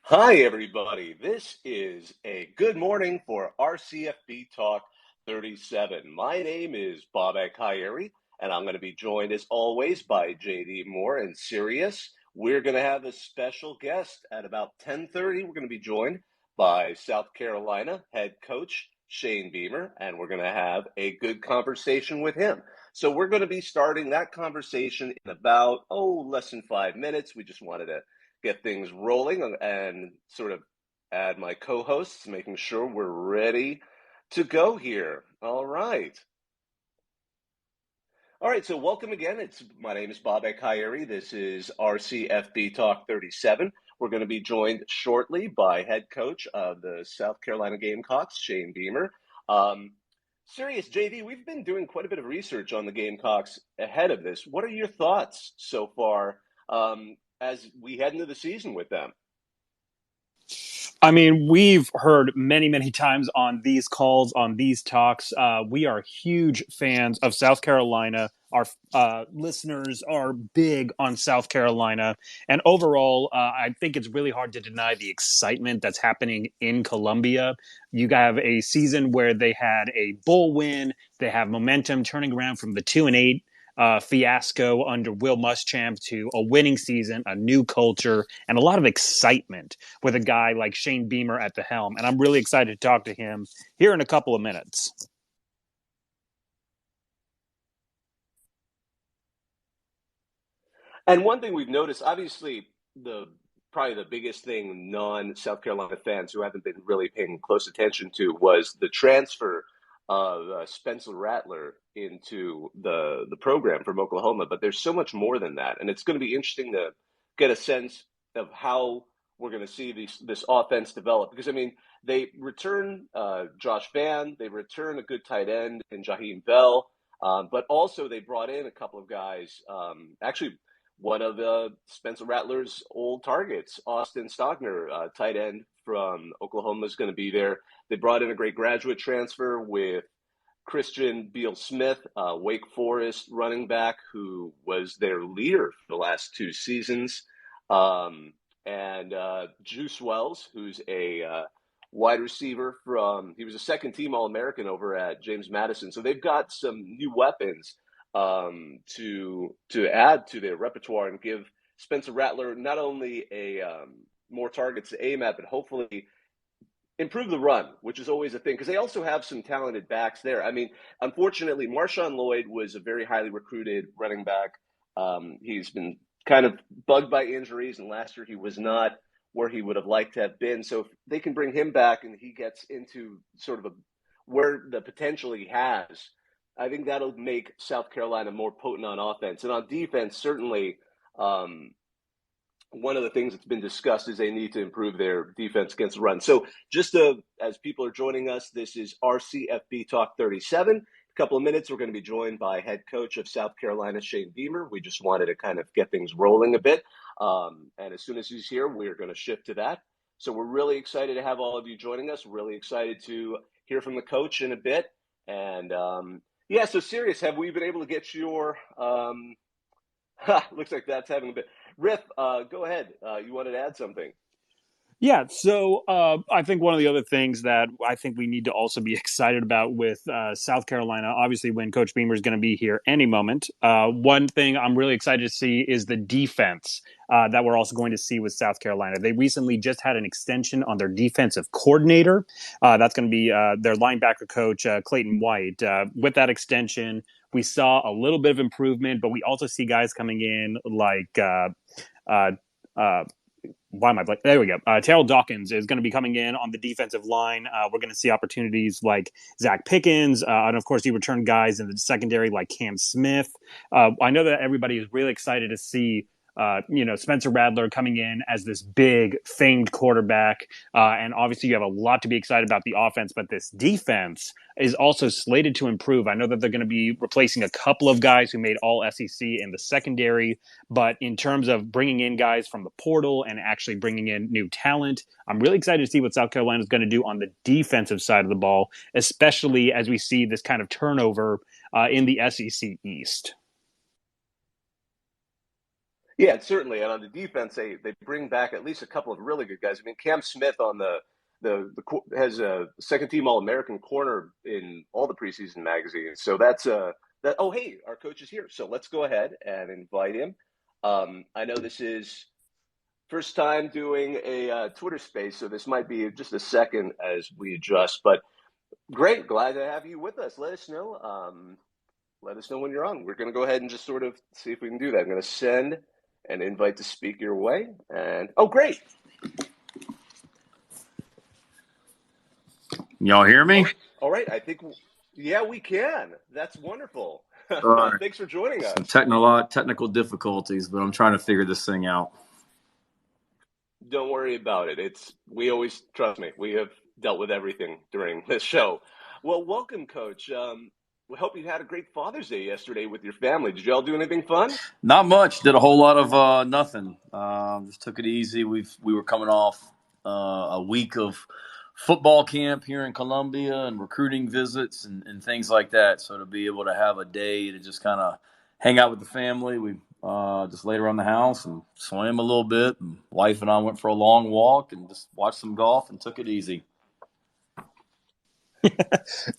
Hi, everybody. This is a good morning for our CFB Talk 37. My name is Bob Akayeri, and I'm going to be joined, as always, by JD Moore and Sirius. We're going to have a special guest at about 10:30. We're going to be joined by South Carolina head coach Shane Beamer, and we're going to have a good conversation with him. So we're going to be starting that conversation in about, less than 5 minutes. We just wanted to get things rolling and sort of add my co-hosts, making sure we're ready to go here. All right. All right, so welcome again. My name is Bob Akayeri. This is RCFB Talk 37. We're going to be joined shortly by head coach of the South Carolina Gamecocks, Shane Beamer. Serious JD, we've been doing quite a bit of research on the Gamecocks ahead of this. What are your thoughts so far as we head into the season with them? I mean, we've heard many, many times on these calls, on these talks. We are huge fans of South Carolina. Our listeners are big on South Carolina. And overall, I think it's really hard to deny the excitement that's happening in Columbia. You have a season where they had a bowl win. They have momentum turning around from the 2-8 fiasco under Will Muschamp to a winning season, a new culture, and a lot of excitement with a guy like Shane Beamer at the helm. And I'm really excited to talk to him here in a couple of minutes. And one thing we've noticed, obviously, the probably the biggest thing non-South Carolina fans who haven't been really paying close attention to was the transfer of Spencer Rattler into the program from Oklahoma. But there's so much more than that, and it's going to be interesting to get a sense of how we're going to see this offense develop. Because I mean, they return Josh Vann, they return a good tight end in Jaheim Bell, but also they brought in a couple of guys. Actually, one of Spencer Rattler's old targets, Austin Stogner, tight end from Oklahoma, is going to be there. They brought in a great graduate transfer with Christian Beal Smith, Wake Forest running back, who was their leader for the last two seasons. And Juice Wells, who's a wide receiver he was a second team All American over at James Madison. So they've got some new weapons to add to their repertoire and give Spencer Rattler not only a more targets to aim at, but hopefully improve the run, which is always a thing because they also have some talented backs there. I mean, unfortunately, Marshawn Lloyd was a very highly recruited running back. He's been kind of bugged by injuries, and last year he was not where he would have liked to have been. So if they can bring him back and he gets into sort of where the potential he has, I think that'll make South Carolina more potent on offense. And on defense, certainly, one of the things that's been discussed is they need to improve their defense against the run. So as people are joining us, this is RCFB Talk 37. A couple of minutes, we're going to be joined by head coach of South Carolina, Shane Beamer. We just wanted to kind of get things rolling a bit. And as soon as he's here, we're going to shift to that. So we're really excited to have all of you joining us. Really excited to hear from the coach in a bit. And so Sirius, have we been able to get your looks like that's having a bit. Riff, go ahead. You wanted to add something. Yeah, so I think one of the other things that I think we need to also be excited about with South Carolina, obviously when Coach Beamer is going to be here any moment, one thing I'm really excited to see is the defense that we're also going to see with South Carolina. They recently just had an extension on their defensive coordinator. That's going to be their linebacker coach, Clayton White. With that extension, we saw a little bit of improvement, but we also see guys coming in like why am I blank? There we go. Terrell Dawkins is going to be coming in on the defensive line. We're going to see opportunities like Zach Pickens. And of course, you return guys in the secondary like Cam Smith. I know that everybody is really excited to see Spencer Rattler coming in as this big famed quarterback. And obviously you have a lot to be excited about the offense, but this defense is also slated to improve. I know that they're going to be replacing a couple of guys who made all SEC in the secondary, but in terms of bringing in guys from the portal and actually bringing in new talent, I'm really excited to see what South Carolina is going to do on the defensive side of the ball, especially as we see this kind of turnover in the SEC East. Yeah, certainly. And on the defense, they bring back at least a couple of really good guys. I mean, Cam Smith on has a second team All American corner in all the preseason magazines. So that's that. Oh, hey, our coach is here. So let's go ahead and invite him. I know this is first time doing a Twitter space, so this might be just a second as we adjust. But great, glad to have you with us. Let us know. Let us know when you're on. We're going to go ahead and just sort of see if we can do that. I'm going to send an invite to speak your way. And oh, great. Y'all hear me? All right. I think, yeah, we can. That's wonderful. All right. Thanks for joining us. Some technical difficulties, but I'm trying to figure this thing out. Don't worry about it. Trust me, we have dealt with everything during this show. Well, welcome, Coach. We hope you had a great Father's Day yesterday with your family. Did you all do anything fun? Not much. Did a whole lot of nothing. Just took it easy. We were coming off a week of football camp here in Columbia and recruiting visits and things like that. So to be able to have a day to just kind of hang out with the family, we just laid around the house and swam a little bit. And wife and I went for a long walk and just watched some golf and took it easy.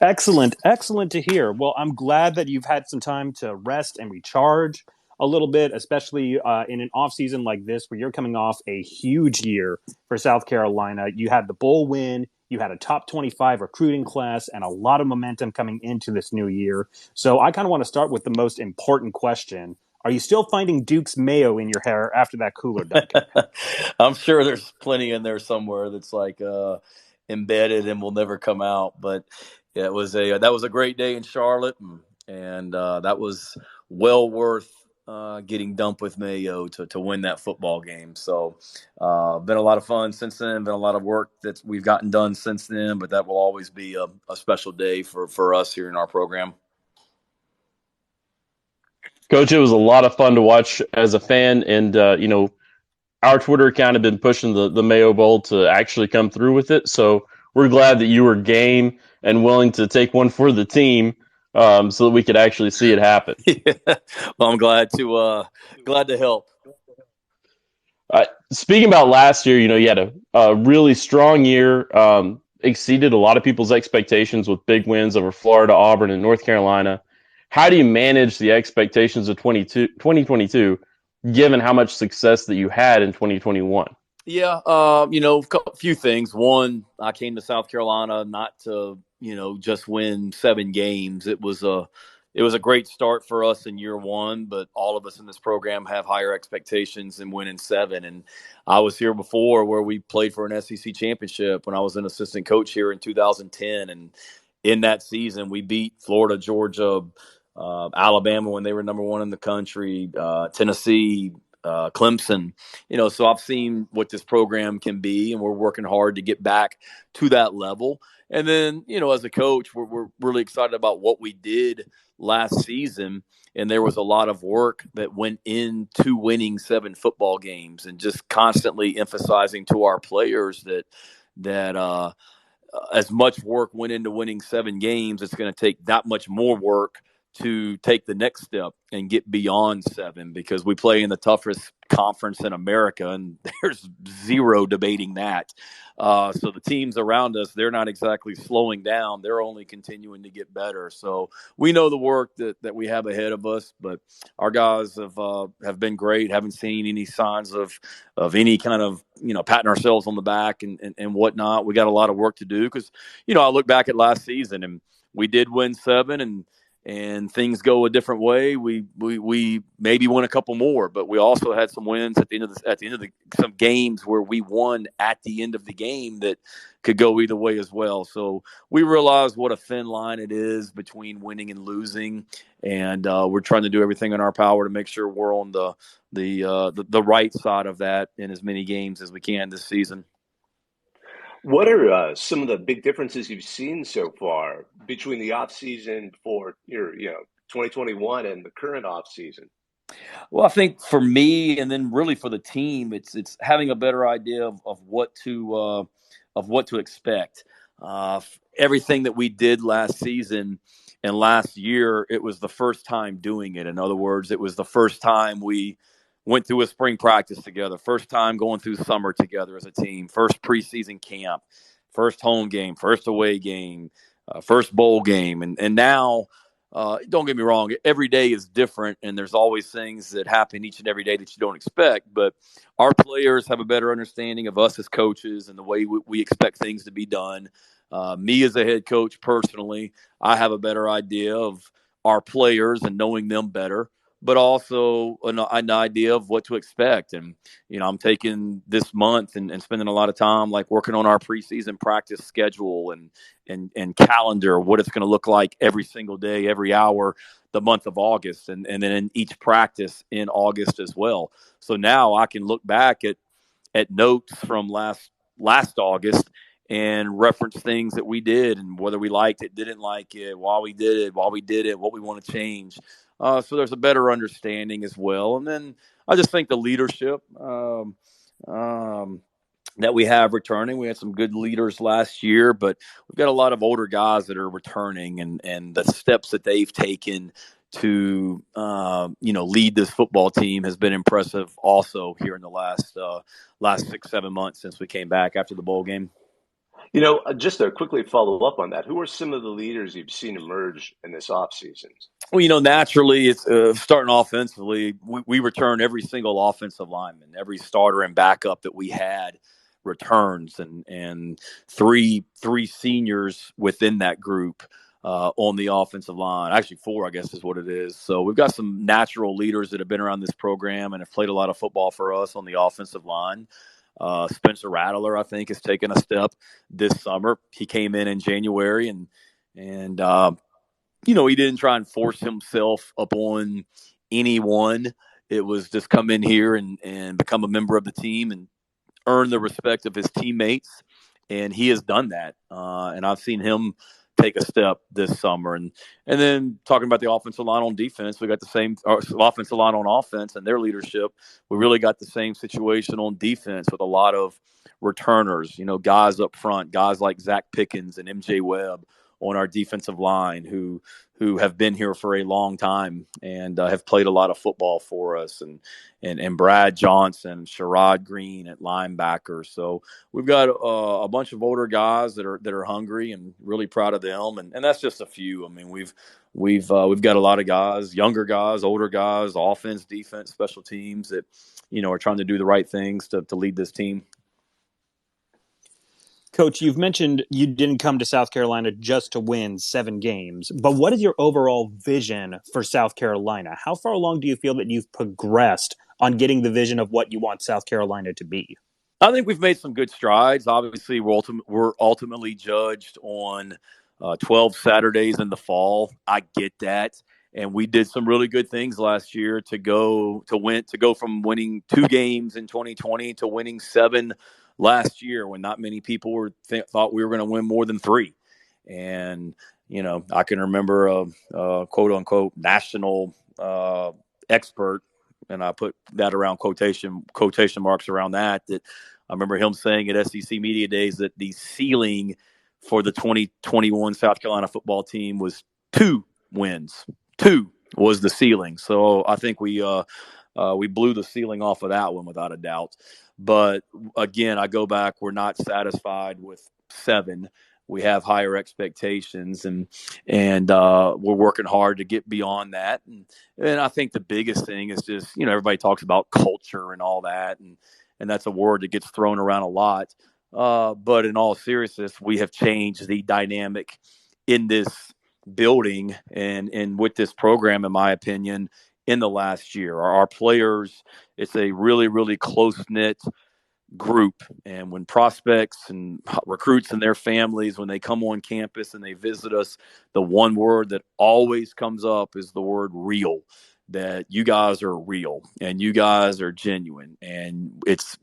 Excellent. Excellent to hear. Well, I'm glad that you've had some time to rest and recharge a little bit, especially in an off season like this where you're coming off a huge year for South Carolina. You had the bowl win, you had a top 25 recruiting class, and a lot of momentum coming into this new year. So I kind of want to start with the most important question. Are you still finding Duke's mayo in your hair after that cooler, Duncan? I'm sure there's plenty in there somewhere that's like embedded and will never come out. But yeah, that was a great day in Charlotte, and that was well worth getting dumped with mayo to win that football game. So been a lot of fun since then. Been a lot of work that we've gotten done since then. But that will always be a special day for us here in our program. Coach, it was a lot of fun to watch as a fan, and our Twitter account had been pushing the Mayo Bowl to actually come through with it. So we're glad that you were game and willing to take one for the team, so that we could actually see it happen. Yeah. Well, I'm glad to help. Speaking about last year, you had a really strong year, exceeded a lot of people's expectations with big wins over Florida, Auburn, and North Carolina. How do you manage the expectations of 2022, given how much success that you had in 2021? Yeah, a few things. One, I came to South Carolina not to, just win 7 games. It was a great start for us in year one, but all of us in this program have higher expectations than winning 7. And I was here before where we played for an SEC championship when I was an assistant coach here in 2010. And in that season, we beat Florida, Georgia, Alabama when they were number 1 in the country, Tennessee, Clemson, so I've seen what this program can be, and we're working hard to get back to that level. And then, as a coach, we're really excited about what we did last season. And there was a lot of work that went into winning 7 football games and just constantly emphasizing to our players that as much work went into winning 7 games, it's going to take that much more work to take the next step and get beyond 7, because we play in the toughest conference in America, and there's zero debating that. So the teams around us, they're not exactly slowing down. They're only continuing to get better. So we know the work that we have ahead of us, but our guys have been great. Haven't seen any signs of any kind of, patting ourselves on the back and whatnot. We got a lot of work to do because, I look back at last season and we did win 7 and things go a different way, we maybe win a couple more, but we also had some wins at the end of some games where we won at the end of the game that could go either way as well. So we realize what a thin line it is between winning and losing, and we're trying to do everything in our power to make sure we're on the right side of that in as many games as we can this season. What are some of the big differences you've seen so far between the off season for your 2021 and the current off season? Well, I think for me, and then really for the team, it's having a better idea of what to expect. Everything that we did last season and last year, it was the first time doing it. In other words, it was the first time we went through a spring practice together, first time going through summer together as a team, first preseason camp, first home game, first away game, first bowl game. And now, don't get me wrong, every day is different, and there's always things that happen each and every day that you don't expect. But our players have a better understanding of us as coaches and the way we expect things to be done. Me as a head coach personally, I have a better idea of our players and knowing them better, but also an idea of what to expect. And, I'm taking this month and spending a lot of time like working on our preseason practice schedule and calendar, what it's going to look like every single day, every hour, the month of August, and then in each practice in August as well. So now I can look back at notes from last August and reference things that we did and whether we liked it, didn't like it, why we did it, what we want to change. So there's a better understanding as well. And then I just think the leadership that we have returning. We had some good leaders last year, but we've got a lot of older guys that are returning, and the steps that they've taken to lead this football team has been impressive also here in the last 6-7 months since we came back after the bowl game. Just to quickly follow up on that, who are some of the leaders you've seen emerge in this offseason? Well, naturally, it's starting offensively. We return every single offensive lineman, every starter and backup that we had returns, and three seniors within that group on the offensive line. Actually, 4, I guess, is what it is. So we've got some natural leaders that have been around this program and have played a lot of football for us on the offensive line. Spencer Rattler, I think, has taken a step this summer. He came in January, and he didn't try and force himself upon anyone. It was just come in here and become a member of the team and earn the respect of his teammates. And he has done that. And I've seen him take a step this summer. And then talking about the offensive line on defense, we got the same offensive line on offense and their leadership. We really got the same situation on defense with a lot of returners, guys up front, guys like Zach Pickens and MJ Webb on our defensive line who have been here for a long time and have played a lot of football for us, and Brad Johnson, Sherrod Green at linebacker. So we've got a bunch of older guys that are hungry, and really proud of them. And that's just a few. I mean, we've got a lot of guys, younger guys, older guys, offense, defense, special teams that are trying to do the right things to lead this team. Coach, you've mentioned you didn't come to South Carolina just to win 7 games, but what is your overall vision for South Carolina? How far along do you feel that you've progressed on getting the vision of what you want South Carolina to be? I think we've made some good strides. Obviously, we're ultimately judged on 12 Saturdays in the fall. I get that. And we did some really good things last year to go from winning 2 games in 2020 to winning 7 last year, when not many people thought we were going to win more than 3. And I can remember a quote unquote national expert, and I put that around quotation marks around that I remember him saying at SEC Media Days that the ceiling for the 2021 South Carolina football team was 2 wins. 2 was the ceiling. So I think we blew the ceiling off of that one without a doubt. But again, I go back, we're not satisfied with 7. We have higher expectations, and we're working hard to get beyond that. And I think the biggest thing is just, everybody talks about culture and all that, and that's a word that gets thrown around a lot. But in all seriousness, we have changed the dynamic in this building and with this program, in my opinion, in the last year. Our players, it's a really, really close-knit group. And when prospects and recruits and their families, when they come on campus and they visit us, the one word that always comes up is the word real. That you guys are real and you guys are genuine, and it's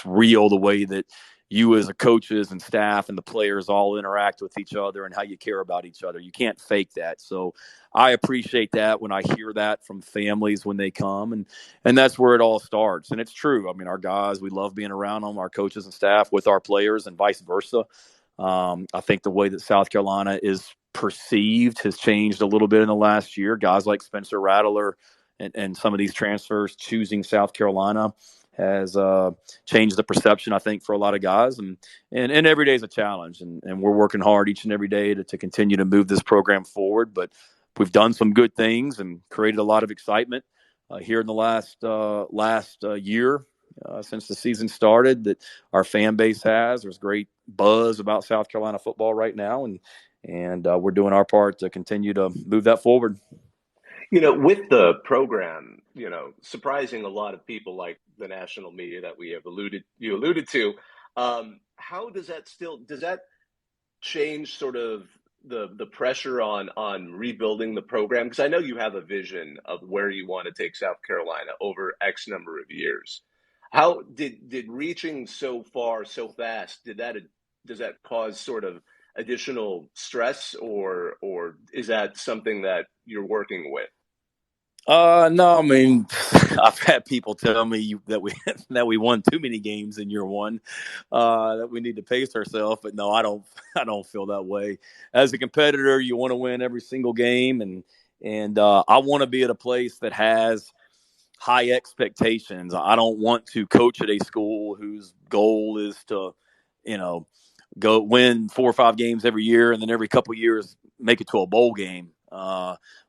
real the way that you as a coaches and staff and the players all interact with each other and how you care about each other. You can't fake that. So I appreciate that when I hear that from families when they come, and that's where it all starts. And it's true. I mean, our guys, we love being around them, our coaches and staff with our players, and vice versa. I think the way that South Carolina is perceived has changed a little bit in the last year. Guys like Spencer Rattler and some of these transfers choosing South Carolina has changed the perception, I think, for a lot of guys. And every day is a challenge. And we're working hard each and every day to continue to move this program forward. But we've done some good things and created a lot of excitement here in the last year since the season started that our fan base has. There's great buzz about South Carolina football right now. And we're doing our part to continue to move that forward. With the program, surprising a lot of people like the national media that you alluded to. How does that change sort of the pressure on rebuilding the program? Because I know you have a vision of where you want to take South Carolina over X number of years. How did reaching so far so fast, does that cause sort of additional stress, or is that something that you're working with? No, I mean, I've had people tell me that we won too many games in year one, that we need to pace ourselves. But no, I don't feel that way. As a competitor, you want to win every single game, and I want to be at a place that has high expectations. I don't want to coach at a school whose goal is to, go win 4 or 5 games every year, and then every couple of years make it to a bowl game.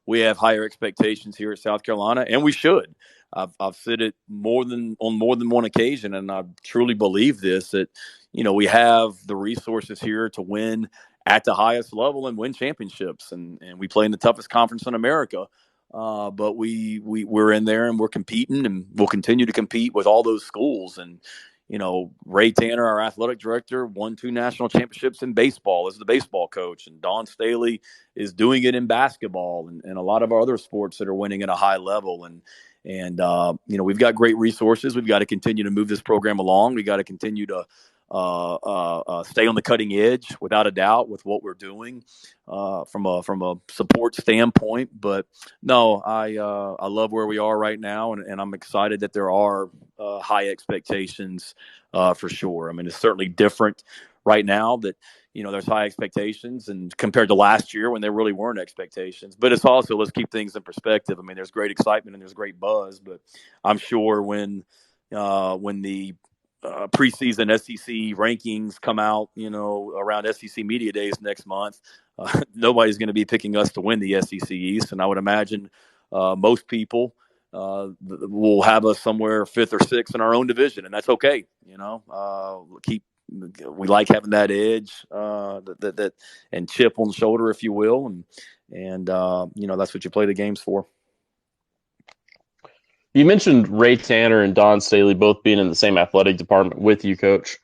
We have higher expectations here at South Carolina, and we should. I've said it on more than one occasion, and I truly believe this, that we have the resources here to win at the highest level and win championships, and we play in the toughest conference in America. But we're in there and we're competing, and we'll continue to compete with all those schools. And Ray Tanner, our athletic director, won 2 national championships in baseball as the baseball coach. And Don Staley is doing it in basketball and a lot of our other sports that are winning at a high level. And we've got great resources. We've got to continue to move this program along. We got to continue to stay on the cutting edge, without a doubt, with what we're doing from a support standpoint. But no, I love where we are right now, and I'm excited that there are high expectations for sure. I mean, it's certainly different right now that there's high expectations, and compared to last year when there really weren't expectations. But it's also, let's keep things in perspective. I mean, there's great excitement and there's great buzz, but I'm sure when the preseason SEC rankings come out, around SEC Media Days next month, nobody's going to be picking us to win the SEC East. And I would imagine most people will have us somewhere 5th or 6th in our own division, and that's okay. We like having that edge, that and chip on the shoulder, if you will. And that's what you play the games for. You mentioned Ray Tanner and Don Staley both being in the same athletic department with you, Coach.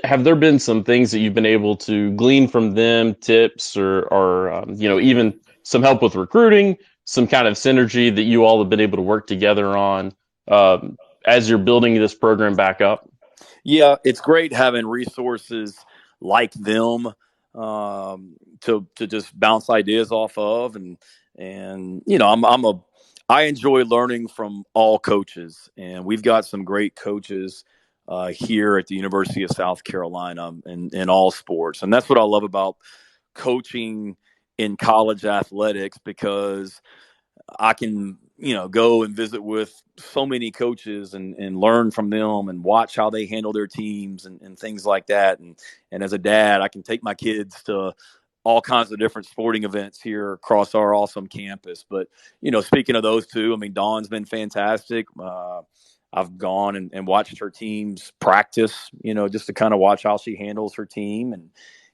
Have there been some things that you've been able to glean from them, tips or even some help with recruiting, some kind of synergy that you all have been able to work together on as you're building this program back up? Yeah, it's great having resources like them to just bounce ideas off of, and I enjoy learning from all coaches, and we've got some great coaches here at the University of South Carolina in all sports. And that's what I love about coaching in college athletics, because I can, go and visit with so many coaches and learn from them and watch how they handle their teams and things like that. And as a dad, I can take my kids to all kinds of different sporting events here across our awesome campus. But, speaking of those two, I mean, Dawn's been fantastic. I've gone and watched her teams practice, just to kind of watch how she handles her team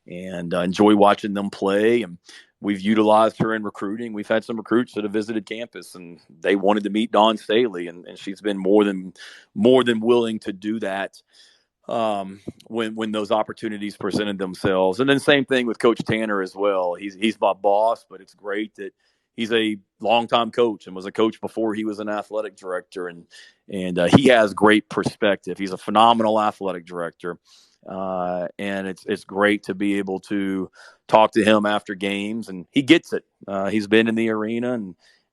and enjoy watching them play. And we've utilized her in recruiting. We've had some recruits that have visited campus and they wanted to meet Dawn Staley, and she's been more than willing to do that when those opportunities presented themselves. And then same thing with Coach Tanner as well. He's my boss, but it's great that he's a longtime coach and was a coach before he was an athletic director, and he has great perspective. He's a phenomenal athletic director, and it's great to be able to talk to him after games, and he gets it. He's been in the arena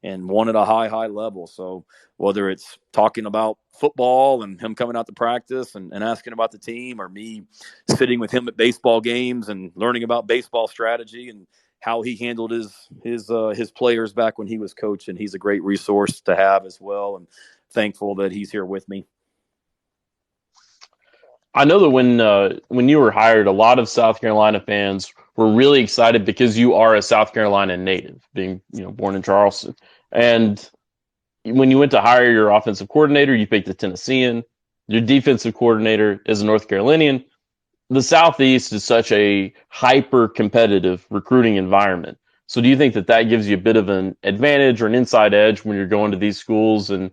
and won at a high level. So whether it's talking about football and him coming out to practice and asking about the team, or me sitting with him at baseball games and learning about baseball strategy how he handled his players back when he was coaching. He's a great resource to have as well, and thankful that he's here with me. I know that when you were hired, a lot of South Carolina fans were really excited because you are a South Carolina native, being born in Charleston. And when you went to hire your offensive coordinator, you picked a Tennessean. Your defensive coordinator is a North Carolinian. The Southeast is such a hyper competitive recruiting environment. So do you think that that gives you a bit of an advantage or an inside edge when you're going to these schools, and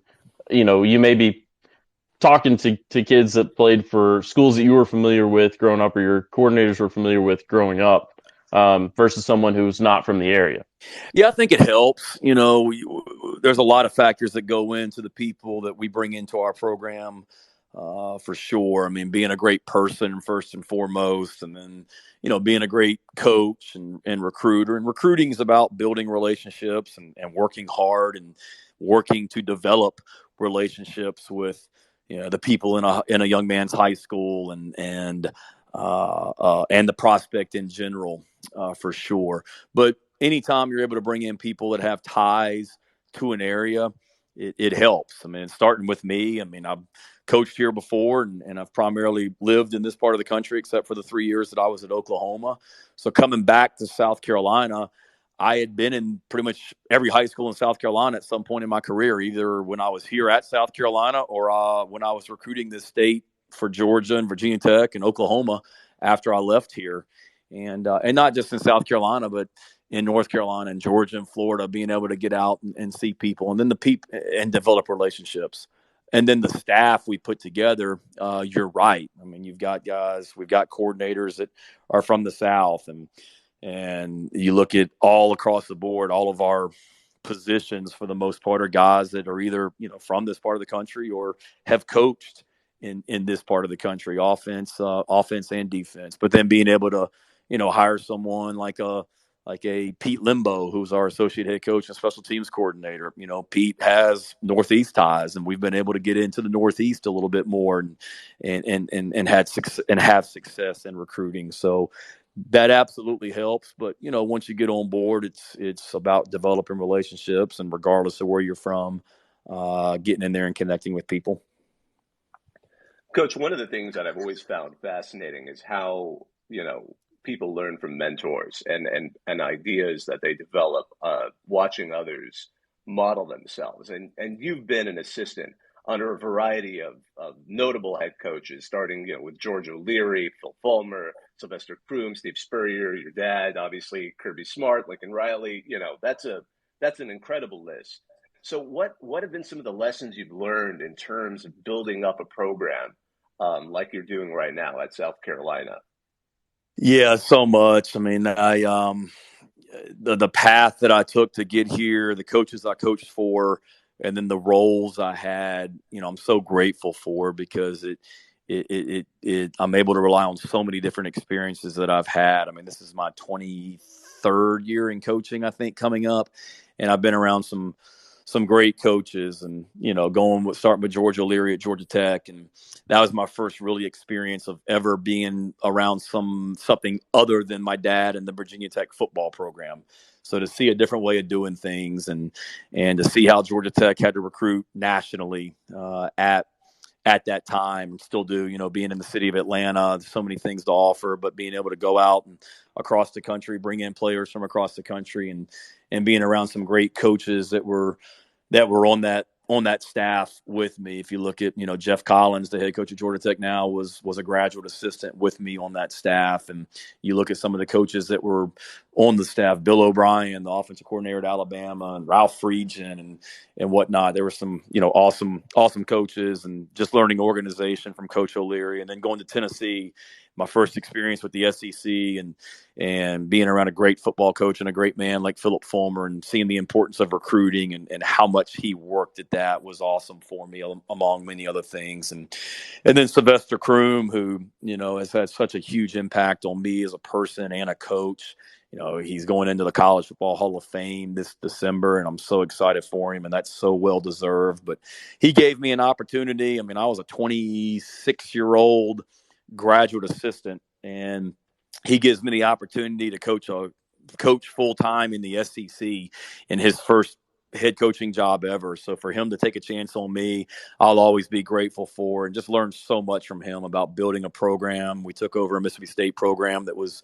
you may be talking to kids that played for schools that you were familiar with growing up or your coordinators were familiar with growing up, versus someone who's not from the area? Yeah, I think it helps. There's a lot of factors that go into the people that we bring into our program, for sure. I mean, being a great person first and foremost, and then, being a great coach and recruiter. And recruiting is about building relationships and working hard and working to develop relationships with, the people in a young man's high school and the prospect in general, for sure. But anytime you're able to bring in people that have ties to an area, it helps. I mean, starting with me, I mean, I've coached here before, and I've primarily lived in this part of the country, except for the 3 years that I was at Oklahoma. So coming back to South Carolina, I had been in pretty much every high school in South Carolina at some point in my career, either when I was here at South Carolina or when I was recruiting this state for Georgia and Virginia Tech and Oklahoma after I left here. And not just in South Carolina, but in North Carolina and Georgia and Florida, being able to get out and see people, and then the people and develop relationships. And then the staff we put together, you're right. I mean, we've got coordinators that are from the South, and you look at all across the board, all of our positions for the most part are guys that are either, from this part of the country or have coached in this part of the country, offense and defense. But then being able to, hire someone like a Pete Limbo, who's our associate head coach and special teams coordinator. Pete has Northeast ties, and we've been able to get into the Northeast a little bit more and have success in recruiting. So that absolutely helps. But once you get on board, it's about developing relationships, and regardless of where you're from, getting in there and connecting with people. Coach, one of the things that I've always found fascinating is how, people learn from mentors and ideas that they develop, watching others model themselves. And you've been an assistant under a variety of notable head coaches, starting, with George O'Leary, Phil Fulmer, Sylvester Croom, Steve Spurrier, your dad, obviously Kirby Smart, Lincoln Riley. That's an incredible list. So what have been some of the lessons you've learned in terms of building up a program, like you're doing right now at South Carolina? Yeah, so much. I mean, the path that I took to get here, the coaches I coached for, and then the roles I had, I'm so grateful for, because I'm able to rely on so many different experiences that I've had. I mean, this is my 23rd year in coaching, I think, coming up, and I've been around some great coaches, and starting with George O'Leary at Georgia Tech, and that was my first really experience of ever being around something other than my dad and the Virginia Tech football program. So to see a different way of doing things, and to see how Georgia Tech had to recruit nationally at that time, and still do, being in the city of Atlanta, there's so many things to offer, but being able to go out and across the country, bring in players from across the country, and being around some great coaches that were on that staff with me. If you look at, Jeff Collins, the head coach of Georgia Tech now, was a graduate assistant with me on that staff. And you look at some of the coaches that were on the staff, Bill O'Brien, the offensive coordinator at Alabama, and Ralph Friedgen and whatnot. There were some, awesome coaches, and just learning organization from Coach O'Leary. And then going to Tennessee, my first experience with the SEC, and being around a great football coach and a great man like Philip Fulmer, and seeing the importance of recruiting and how much he worked at that was awesome for me, among many other things. And then Sylvester Croom, who, has had such a huge impact on me as a person and a coach. He's going into the College Football Hall of Fame this December, and I'm so excited for him, and that's so well deserved. But he gave me an opportunity. I mean, I was a 26-year-old graduate assistant, and he gives me the opportunity to coach coach full time in the SEC in his first head coaching job ever. So for him to take a chance on me, I'll always be grateful for, and just learned so much from him about building a program. We took over a Mississippi State program that was,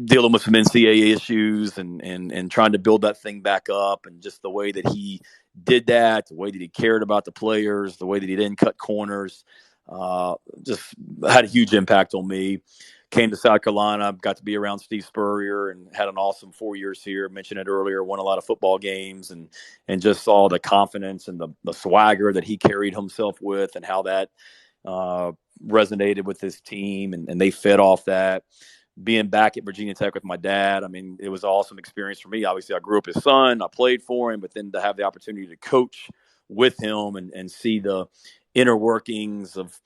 dealing with some NCAA issues and trying to build that thing back up, and just the way that he did that, the way that he cared about the players, the way that he didn't cut corners, just had a huge impact on me. Came to South Carolina, got to be around Steve Spurrier, and had an awesome 4 years here. Mentioned it earlier, won a lot of football games, and just saw the confidence and the swagger that he carried himself with, and how that resonated with his team, and they fed off that. Being back at Virginia Tech with my dad, I mean, it was an awesome experience for me. Obviously, I grew up his son, I played for him, but then to have the opportunity to coach with him and see the inner workings of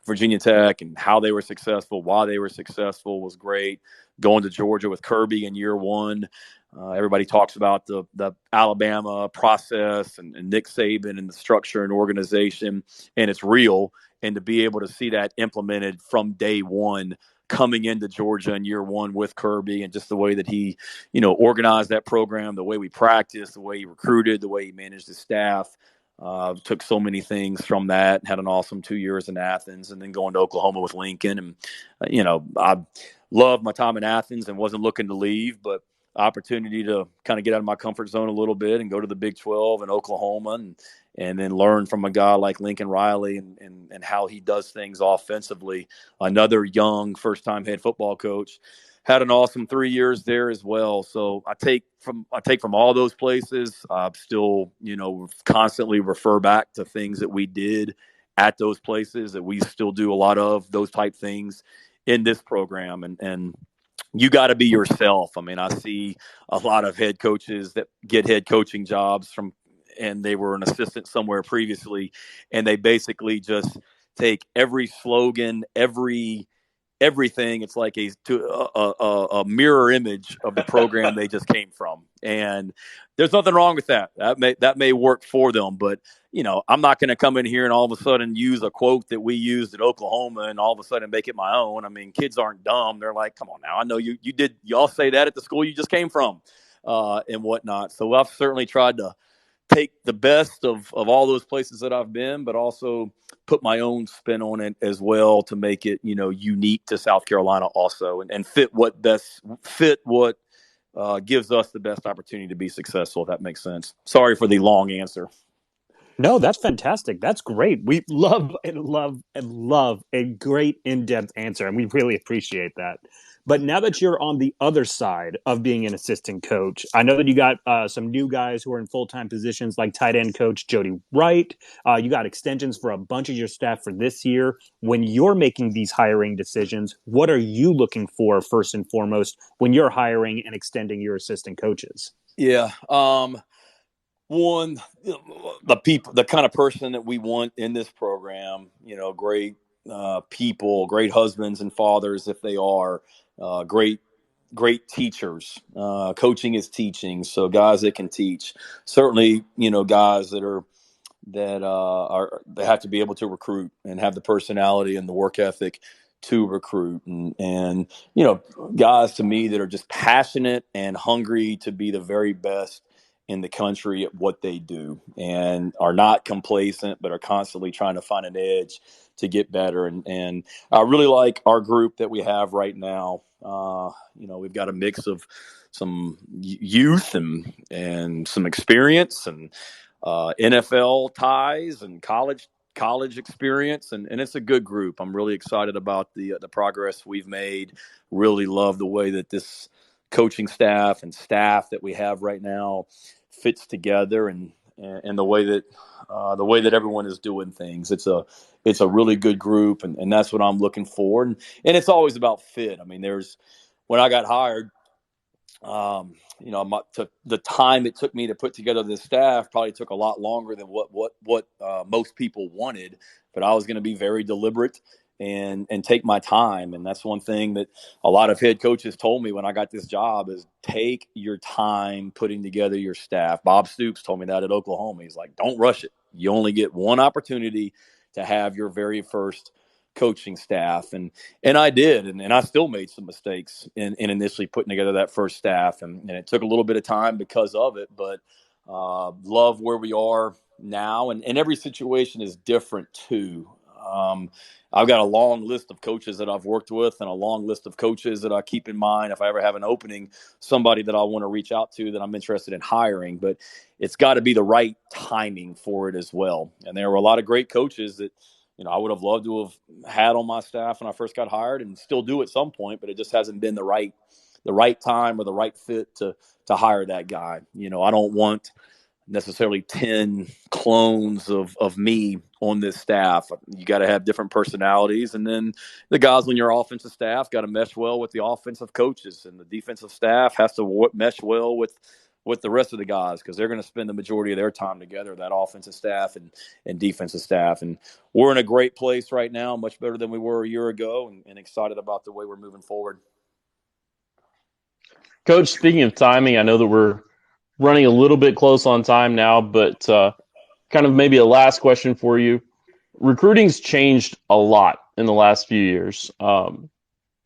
Virginia Tech and how they were successful, why they were successful, was great. Going to Georgia with Kirby in year one. Everybody talks about the Alabama process and Nick Saban and the structure and organization, and it's real. And to be able to see that implemented from day one, coming into Georgia in year one with Kirby, and just the way that he, organized that program, the way we practiced, the way he recruited, the way he managed his staff. Took so many things from that. Had an awesome 2 years in Athens, and then going to Oklahoma with Lincoln. And, I loved my time in Athens and wasn't looking to leave, but opportunity to kind of get out of my comfort zone a little bit and go to the Big 12 in Oklahoma, and then learn from a guy like Lincoln Riley and how he does things offensively. Another young first-time head football coach. Had an awesome 3 years there as well. So I take from all those places. Still, constantly refer back to things that we did at those places, that we still do a lot of those type things in this program. And you got to be yourself. I mean, I see a lot of head coaches that get head coaching jobs and they were an assistant somewhere previously, and they basically just take every slogan, everything. It's like a mirror image of the program they just came from. And there's nothing wrong with that. That may work for them, but I'm not going to come in here and all of a sudden use a quote that we used at Oklahoma and all of a sudden make it my own. I mean, kids aren't dumb. They're like, come on now. I know y'all say that at the school you just came from, and whatnot. So I've certainly tried to take the best of all those places that I've been, but also put my own spin on it as well to make it, unique to South Carolina also, and fit what gives us the best opportunity to be successful, if that makes sense. Sorry for the long answer. No, that's fantastic. That's great. We love and love and love a great in-depth answer, and we really appreciate that. But now that you're on the other side of being an assistant coach, I know that you got some new guys who are in full-time positions, like tight end coach Jody Wright. You got extensions for a bunch of your staff for this year. When you're making these hiring decisions, what are you looking for first and foremost when you're hiring and extending your assistant coaches? Yeah. One, the kind of person that we want in this program, great people, great husbands and fathers if they are, great teachers. Coaching is teaching, so guys that can teach. Certainly, guys that they have to be able to recruit and have the personality and the work ethic to recruit, and guys to me that are just passionate and hungry to be the very best in the country at what they do, and are not complacent, but are constantly trying to find an edge to get better. And I really like our group that we have right now. We've got a mix of some youth and some experience, and NFL ties and college experience, and it's a good group. I'm really excited about the progress we've made. Really love the way that this coaching staff and staff that we have right now fits together, and the way that everyone is doing things. It's a really good group, and that's what I'm looking for. And it's always about fit. I mean, when I got hired, the time it took me to put together this staff probably took a lot longer than what most people wanted, but I was going to be very deliberate and take my time. And that's one thing that a lot of head coaches told me when I got this job is take your time putting together your staff. Bob Stoops told me that at Oklahoma. He's like, don't rush it. You only get one opportunity to have your very first coaching staff. And I did, and I still made some mistakes in initially putting together that first staff. And it took a little bit of time because of it, but love where we are now. And every situation is different too. I've got a long list of coaches that I've worked with and a long list of coaches that I keep in mind if I ever have an opening, somebody that I want to reach out to that I'm interested in hiring. But it's got to be the right timing for it as well. And there were a lot of great coaches that, I would have loved to have had on my staff when I first got hired and still do at some point, but it just hasn't been the right time or the right fit to hire that guy. I don't want necessarily 10 clones of me on this staff. You got to have different personalities. And then the guys on your offensive staff got to mesh well with the offensive coaches, and the defensive staff has to mesh well with the rest of the guys, because they're going to spend the majority of their time together, that offensive staff and defensive staff. And we're in a great place right now, much better than we were a year ago, and excited about the way we're moving forward. Coach, speaking of timing, I know that we're running a little bit close on time now, but kind of maybe a last question for you. Recruiting's changed a lot in the last few years. How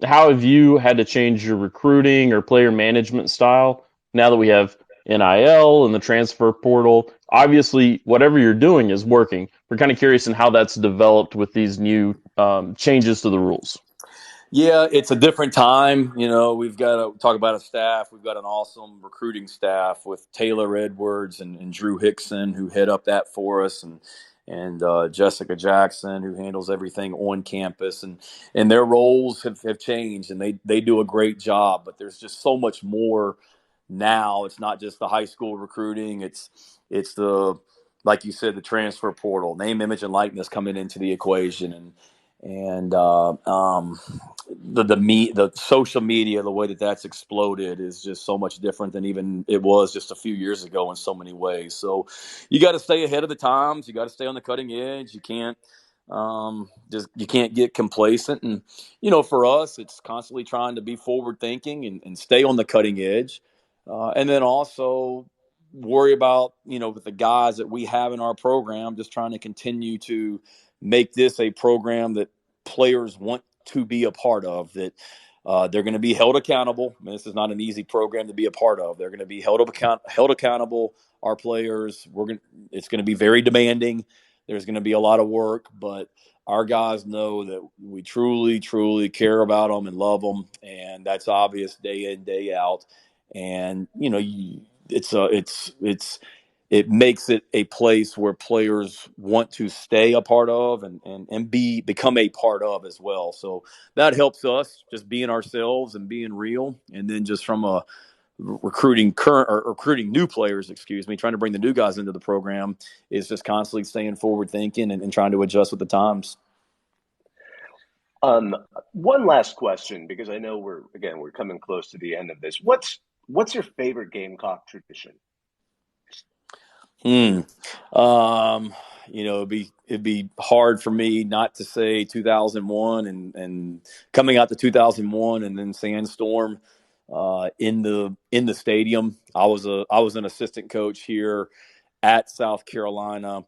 have you had to change your recruiting or player management style now that we have NIL and the transfer portal? Obviously, whatever you're doing is working. We're kind of curious in how that's developed with these new changes to the rules. Yeah, it's a different time. We've got to talk about a staff. We've got an awesome recruiting staff with Taylor Edwards and Drew Hickson, who head up that for us, and Jessica Jackson, who handles everything on campus. And their roles have changed, and they do a great job. But there's just so much more now. It's not just the high school recruiting. It's the, like you said, the transfer portal, name, image, and likeness coming into the equation, and the social media, the way that's exploded is just so much different than even it was just a few years ago in so many ways. So you got to stay ahead of the times. You got to stay on the cutting edge. You can't get complacent. And for us, it's constantly trying to be forward thinking and stay on the cutting edge, and then also worry about with the guys that we have in our program, just trying to continue to make this a program that players want to be a part of, that they're going to be held accountable. I mean, this is not an easy program to be a part of. They're going to be held accountable. Our players, it's going to be very demanding. There's going to be a lot of work, but our guys know that we truly, truly care about them and love them, and that's obvious day in, day out. And it makes it a place where players want to stay a part of and become a part of as well. So that helps us just being ourselves and being real. And then just from a recruiting new players, trying to bring the new guys into the program, is just constantly staying forward thinking and trying to adjust with the times. One last question, because I know we're coming close to the end of this. What's your favorite Gamecock tradition? It'd be hard for me not to say 2001 and coming out to 2001 and then Sandstorm in the stadium. I was an assistant coach here at South Carolina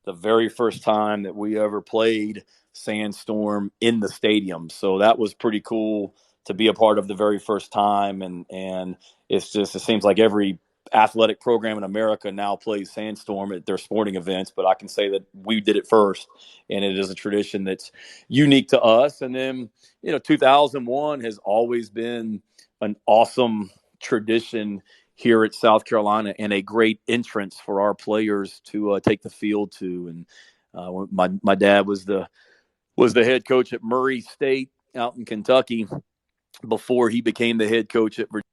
the very first time that we ever played Sandstorm in the stadium. So that was pretty cool to be a part of the very first time. And it seems like every athletic program in America now plays Sandstorm at their sporting events, but I can say that we did it first, and it is a tradition that's unique to us. And then, 2001 has always been an awesome tradition here at South Carolina and a great entrance for our players to take the field to. And my dad was the head coach at Murray State out in Kentucky before he became the head coach at Virginia.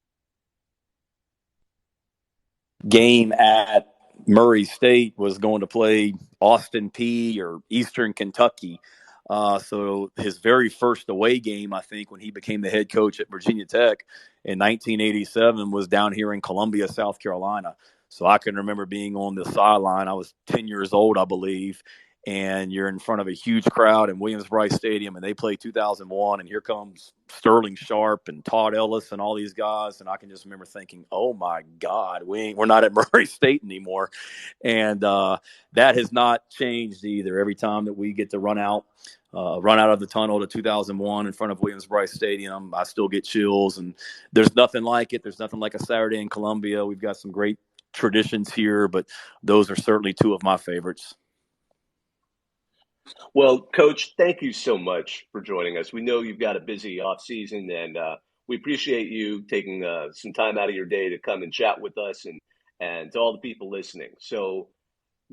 Game at Murray State was going to play Austin Peay or Eastern Kentucky. So his very first away game, I think, when he became the head coach at Virginia Tech in 1987 was down here in Columbia, South Carolina. So I can remember being on the sideline. I was 10 years old, I believe, and you're in front of a huge crowd in Williams-Brice Stadium, and they play 2001, and here comes Sterling Sharp and Todd Ellis and all these guys, and I can just remember thinking, oh my God, we're not at Murray State anymore. And that has not changed either. Every time that we get to run out of the tunnel to 2001 in front of Williams-Brice Stadium, I still get chills, and there's nothing like it. There's nothing like a Saturday in Columbia. We've got some great traditions here, but those are certainly two of my favorites. Well, Coach, thank you so much for joining us. We know you've got a busy off season, and we appreciate you taking some time out of your day to come and chat with us and to all the people listening. So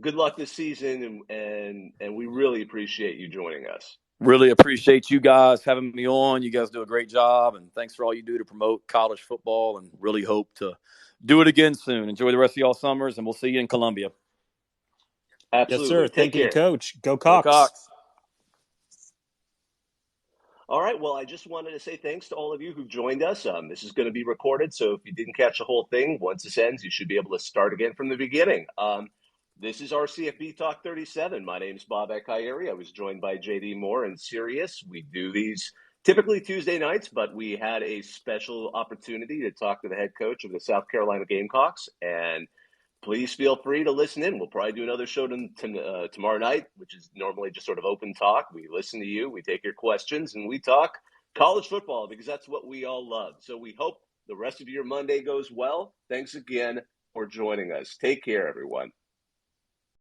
good luck this season, and we really appreciate you joining us. Really appreciate you guys having me on. You guys do a great job, and thanks for all you do to promote college football, and really hope to do it again soon. Enjoy the rest of y'all summers, and we'll see you in Columbia. Absolutely. Yes, sir. Take Thank you, care. Coach. Go Go Cox. Cox. All right. Well, I just wanted to say thanks to all of you who've joined us. This is going to be recorded, so if you didn't catch the whole thing, once this ends, you should be able to start again from the beginning. This is our CFB Talk 37. My name is Bob Ekayeri. I was joined by JD Moore and Sirius. We do these typically Tuesday nights, but we had a special opportunity to talk to the head coach of the South Carolina Gamecocks, and please feel free to listen in. We'll probably do another show tomorrow night, which is normally just sort of open talk. We listen to you, we take your questions, and we talk college football because that's what we all love. So we hope the rest of your Monday goes well. Thanks again for joining us. Take care, everyone.